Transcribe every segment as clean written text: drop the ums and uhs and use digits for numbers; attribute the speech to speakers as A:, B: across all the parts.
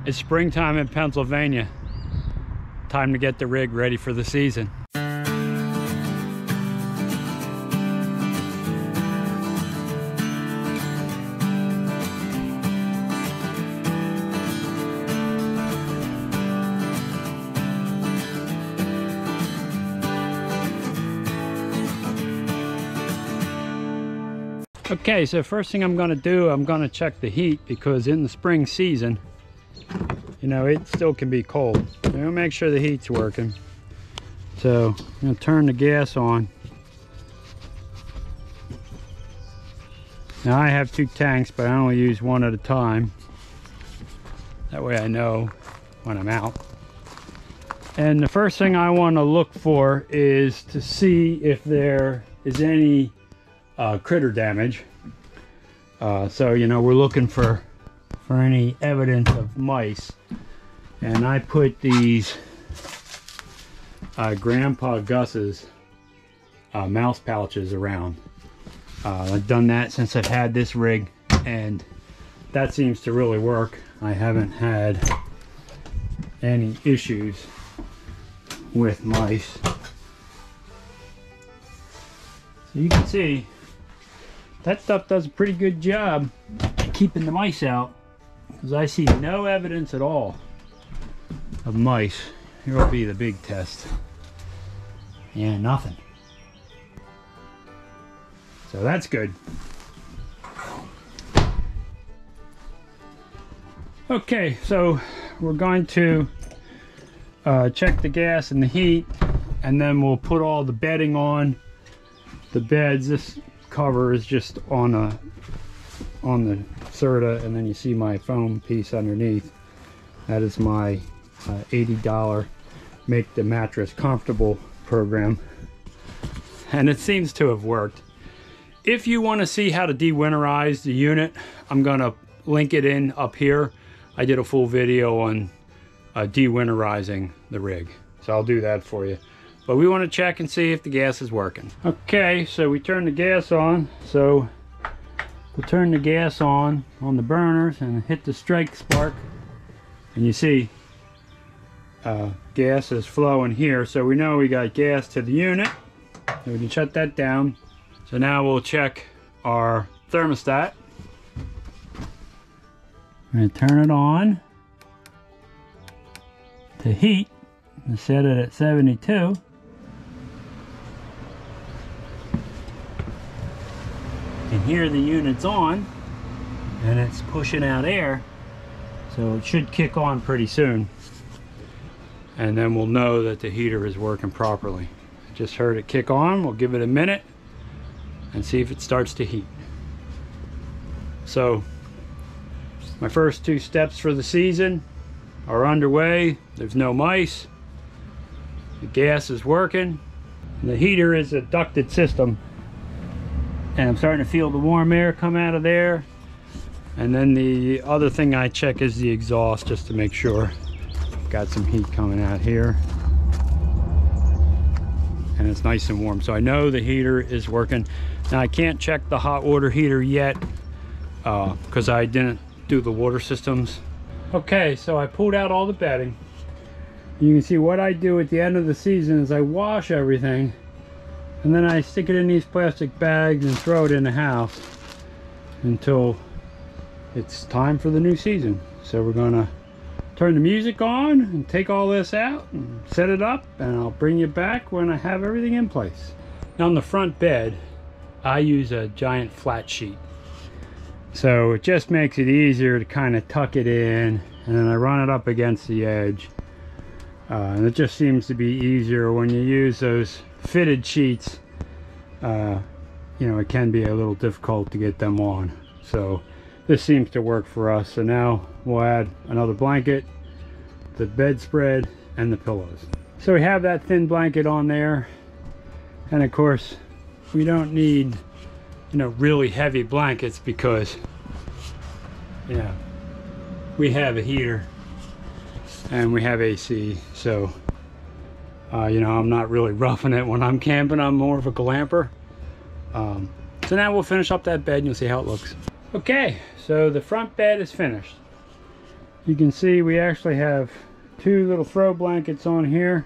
A: It's springtime in Pennsylvania. Time to get the rig ready for the season. Okay, so first thing I'm going to do, I'm going to check the heat, because in the spring season, you know, it still can be cold. So I'll make sure the heat's working. So I'm going to turn the gas on. Now I have 2 tanks, but I only use one at a time. That way I know when I'm out. And the first thing I want to look for is to see if there is any critter damage. So, you know, we're looking for any evidence of mice. And I put these Grandpa Gus's mouse pouches around. I've done that since I've had this rig, and that seems to really work. I haven't had any issues with mice. So you can see that stuff does a pretty good job keeping the mice out, because I see no evidence at all of mice. Here will be the big test. Yeah, nothing. So that's good. Okay, so we're going to check the gas and the heat, and then we'll put all the bedding on. The beds, this cover is just on the Serta, and then you see my foam piece underneath. That is my $80 Make the Mattress Comfortable program, and it seems to have worked. If you want to see how to de-winterize the unit, I'm gonna link it in up here. I did a full video on de-winterizing the rig, so I'll do that for you. But we want to check and see if the gas is working. Okay, so we turn the gas on. So we'll turn the gas on the burners and hit the strike spark. And you see gas is flowing here. So we know we got gas to the unit. So we can shut that down. So now we'll check our thermostat. I'm going to turn it on to heat and set it at 72. And here the unit's on, and it's pushing out air, so it should kick on pretty soon, and then we'll know that the heater is working properly. Just heard it kick on. We'll give it a minute and see if it starts to heat. So my first 2 steps for the season are underway. There's no mice, the gas is working, and the heater is a ducted system. And I'm starting to feel the warm air come out of there. And then the other thing I check is the exhaust, just to make sure. Got some heat coming out here. And it's nice and warm. So I know the heater is working. Now I can't check the hot water heater yet because I didn't do the water systems. Okay, so I pulled out all the bedding. You can see what I do at the end of the season is I wash everything, and then I stick it in these plastic bags and throw it in the house until it's time for the new season. So we're gonna turn the music on and take all this out and set it up, and I'll bring you back when I have everything in place. Now on the front bed, I use a giant flat sheet. So it just makes it easier to kind of tuck it in, and then I run it up against the edge. And it just seems to be easier when you use those fitted sheets. You know, it can be a little difficult to get them on. So this seems to work for us. So now we'll add another blanket, the bedspread, and the pillows. So we have that thin blanket on there. And of course, we don't need, you know, really heavy blankets because, you know, we have a heater and we have AC. So, you know, I'm not really roughing it when I'm camping. I'm more of a glamper. So now we'll finish up that bed and you'll see how it looks. Okay, so the front bed is finished. You can see we actually have 2 little throw blankets on here.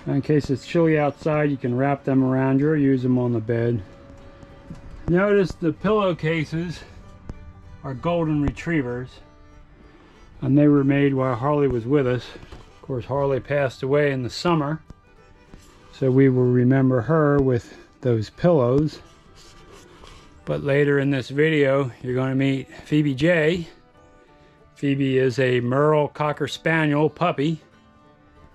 A: In case it's chilly outside, you can wrap them around you or use them on the bed. Notice the pillowcases are golden retrievers, and they were made while Harley was with us. Of course, Harley passed away in the summer, so we will remember her with those pillows. But later in this video, you're going to meet Phoebe J. Phoebe is a Merle Cocker Spaniel puppy.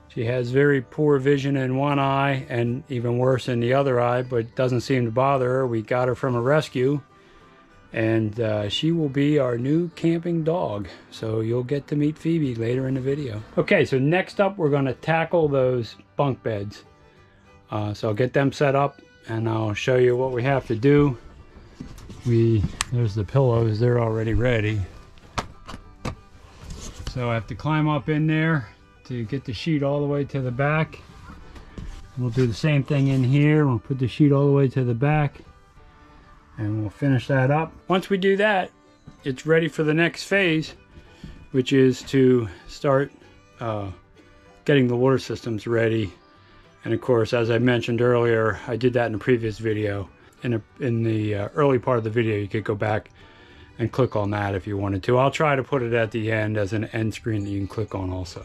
A: She has very poor vision in one eye and even worse in the other eye, but it doesn't seem to bother her. We got her from a rescue, and she will be our new camping dog. So you'll get to meet Phoebe later in the video. Okay, so next up we're going to tackle those bunk beds. So I'll get them set up and I'll show you what we have to do. There's the pillows, they're already ready. So I have to climb up in there to get the sheet all the way to the back. We'll do the same thing in here. We'll put the sheet all the way to the back and we'll finish that up. Once we do that, it's ready for the next phase, which is to start getting the water systems ready. And of course, as I mentioned earlier, I did that in a previous video. In the early part of the video, you could go back and click on that if you wanted to. I'll try to put it at the end as an end screen that you can click on also.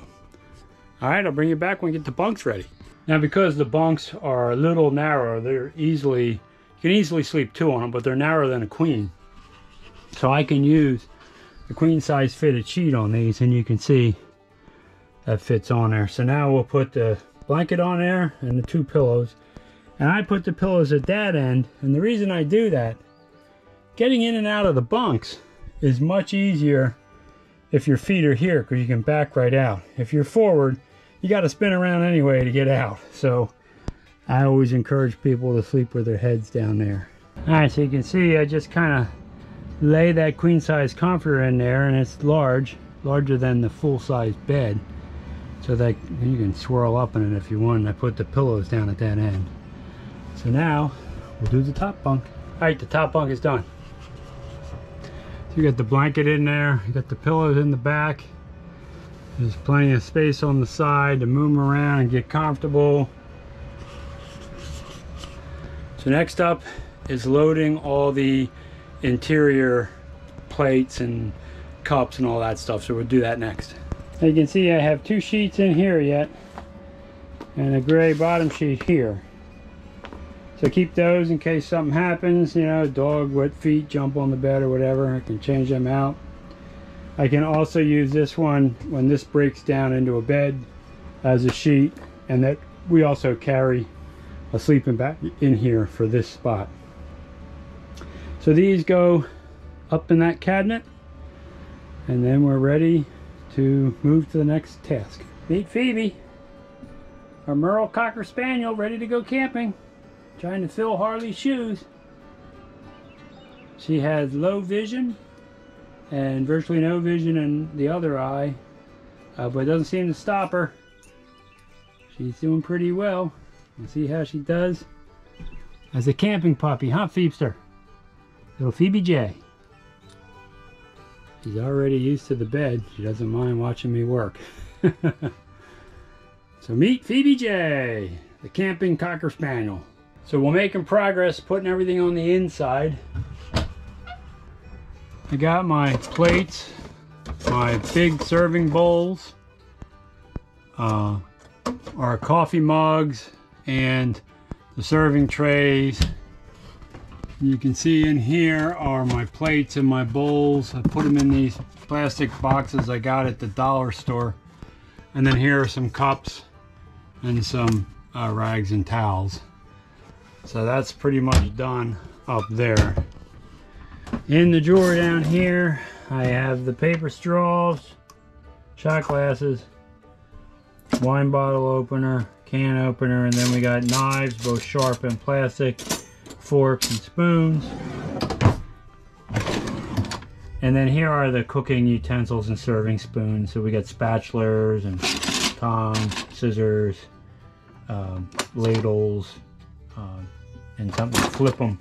A: All right, I'll bring you back when we get the bunks ready. Now, because the bunks are a little narrow, you can easily sleep 2 on them, but they're narrower than a queen. So I can use the queen size fitted sheet on these, and you can see that fits on there. So now we'll put the blanket on there and the 2 pillows. And I put the pillows at that end, and the reason I do that, getting in and out of the bunks is much easier if your feet are here, because you can back right out. If you're forward, you got to spin around anyway to get out. So I always encourage people to sleep with their heads down there. All right, so you can see I just kind of lay that queen size comforter in there, and it's larger than the full size bed, so that you can swirl up in it if you want. And I put the pillows down at that end. So now we'll do the top bunk. All right, the top bunk is done. So you got the blanket in there, you got the pillows in the back. There's plenty of space on the side to move around and get comfortable. So next up is loading all the interior plates and cups and all that stuff. So we'll do that next. Now you can see I have 2 sheets in here yet, and a gray bottom sheet here. So keep those in case something happens, you know, dog, wet feet, jump on the bed or whatever. I can change them out. I can also use this one when this breaks down into a bed as a sheet, and that we also carry a sleeping bag in here for this spot. So these go up in that cabinet, and then we're ready to move to the next task. Meet Phoebe, our Merle Cocker Spaniel, ready to go camping. Trying to fill Harley's shoes. She has low vision and virtually no vision in the other eye, but it doesn't seem to stop her. She's doing pretty well. We'll see how she does as a camping puppy, huh, Phoebster? Little Phoebe J. She's already used to the bed. She doesn't mind watching me work. So meet Phoebe J, the camping Cocker Spaniel. So we're making progress putting everything on the inside. I got my plates, my big serving bowls, our coffee mugs, and the serving trays. You can see in here are my plates and my bowls. I put them in these plastic boxes I got at the dollar store. And then here are some cups and some rags and towels. So that's pretty much done up there. In the drawer down here, I have the paper straws, shot glasses, wine bottle opener, can opener, and then we got knives, both sharp and plastic, forks and spoons. And then here are the cooking utensils and serving spoons. So we got spatulas and tongs, scissors, ladles, and something to flip them.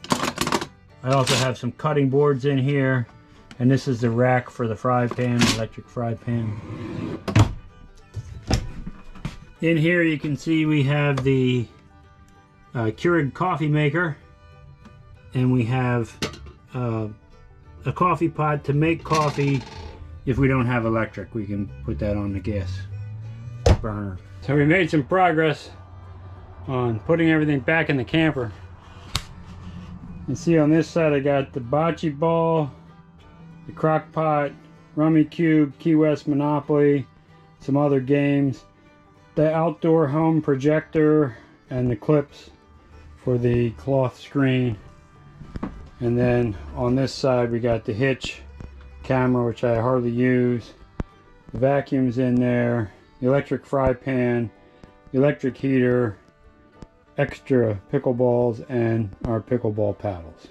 A: I also have some cutting boards in here, And this is the rack for the fry pan, electric fry pan. In here you can see we have the Keurig coffee maker, and we have a coffee pot to make coffee. If we don't have electric, we can put that on the gas burner. So we made some progress on putting everything back in the camper. You see on this side I got the bocce ball, the crock pot, Rummy Cube, Key West Monopoly, some other games, the outdoor home projector, and the clips for the cloth screen. And then on this side we got the hitch camera, which I hardly use, the vacuum's in there, the electric fry pan, the electric heater, extra pickleballs, and our pickleball paddles.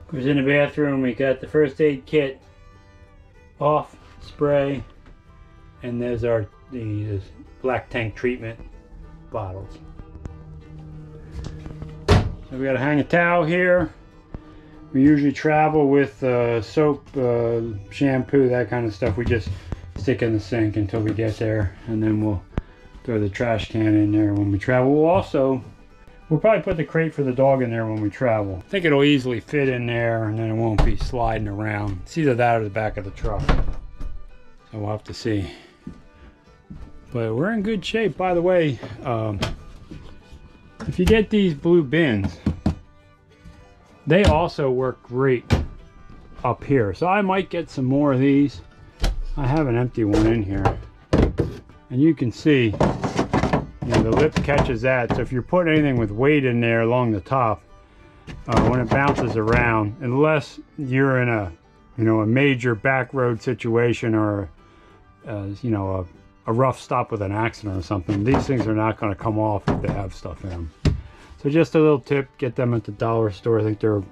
A: Of course, in the bathroom we got the first aid kit, off spray, and there's the black tank treatment bottles. So we got to hang a towel here. We usually travel with soap, shampoo, that kind of stuff. We just stick in the sink until we get there, and then we'll throw the trash can in there when we travel. We'll probably put the crate for the dog in there when we travel. I think it'll easily fit in there, and then it won't be sliding around. It's either that or the back of the truck. So we'll have to see. But we're in good shape. By the way, if you get these blue bins, they also work great up here. So I might get some more of these. I have an empty one in here. And you can see, you know, the lip catches that. So if you're putting anything with weight in there along the top, when it bounces around, unless you're in a, you know, a major back road situation, or you know, a rough stop with an accident or something, these things are not going to come off if they have stuff in them. So just a little tip, get them at the dollar store. I think they're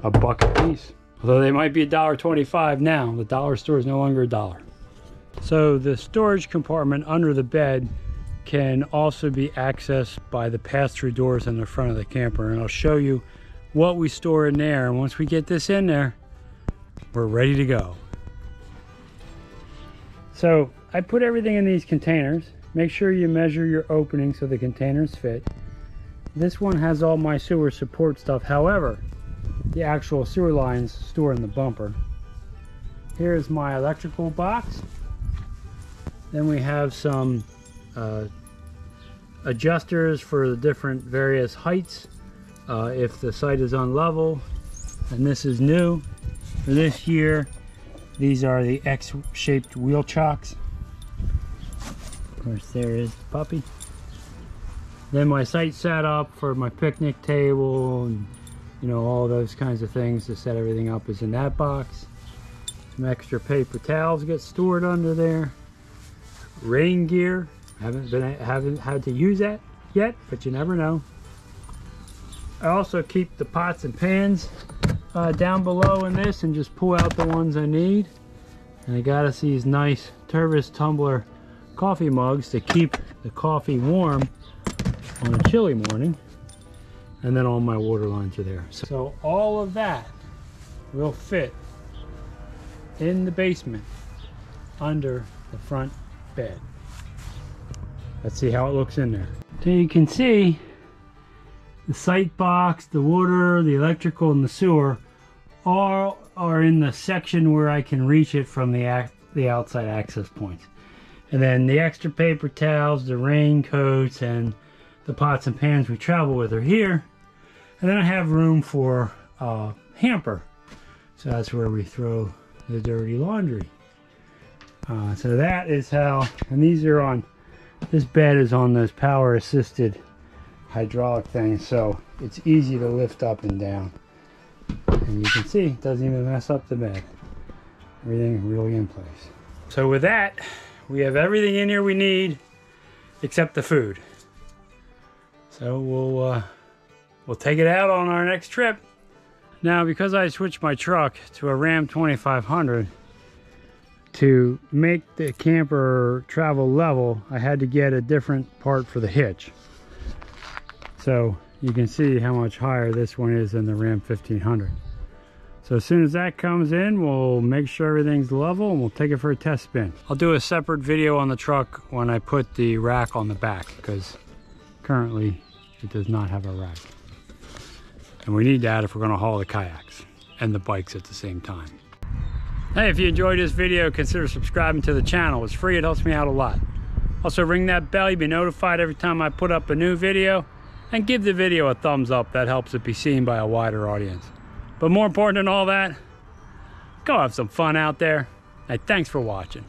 A: $1 a piece. Although they might be $1.25 now. The dollar store is no longer $1. So the storage compartment under the bed can also be accessed by the pass-through doors in the front of the camper. And I'll show you what we store in there. And once we get this in there, we're ready to go. So I put everything in these containers. Make sure you measure your opening so the containers fit. This one has all my sewer support stuff. However, the actual sewer lines store in the bumper. Here's my electrical box. Then we have some adjusters for the different various heights if the site is unlevel. And this is new for this year. These are the X-shaped wheel chocks. Of course, there is the puppy. Then my site setup for my picnic table and, you know, all those kinds of things to set everything up is in that box. Some extra paper towels get stored under there. Rain gear. Haven't had to use that yet, but you never know. I also keep the pots and pans down below in this and just pull out the ones I need. And I got us these nice Tervis tumbler coffee mugs to keep the coffee warm on a chilly morning. And then all my water lines are there. So all of that will fit in the basement under the front bed. Let's see how it looks in there. So you can see the site box, the water, the electrical, and the sewer all are in the section where I can reach it from the outside access points. And then the extra paper towels, the raincoats, and the pots and pans we travel with are here. And then I have room for a hamper. So that's where we throw the dirty laundry. So that is how, and these are on, this bed is on those power assisted hydraulic things, so it's easy to lift up and down. And you can see it doesn't even mess up the bed. Everything really in place. So with that, we have everything in here we need except the food. So we'll take it out on our next trip. Now, because I switched my truck to a Ram 2500, to make the camper travel level, I had to get a different part for the hitch. So you can see how much higher this one is than the Ram 1500. So as soon as that comes in, we'll make sure everything's level and we'll take it for a test spin. I'll do a separate video on the truck when I put the rack on the back, because currently it does not have a rack. And we need that if we're gonna haul the kayaks and the bikes at the same time. Hey, if you enjoyed this video, consider subscribing to the channel. It's free, it helps me out a lot. Also ring that bell, you'll be notified every time I put up a new video. And give the video a thumbs up, that helps it be seen by a wider audience. But more important than all that, go have some fun out there. Hey, thanks for watching.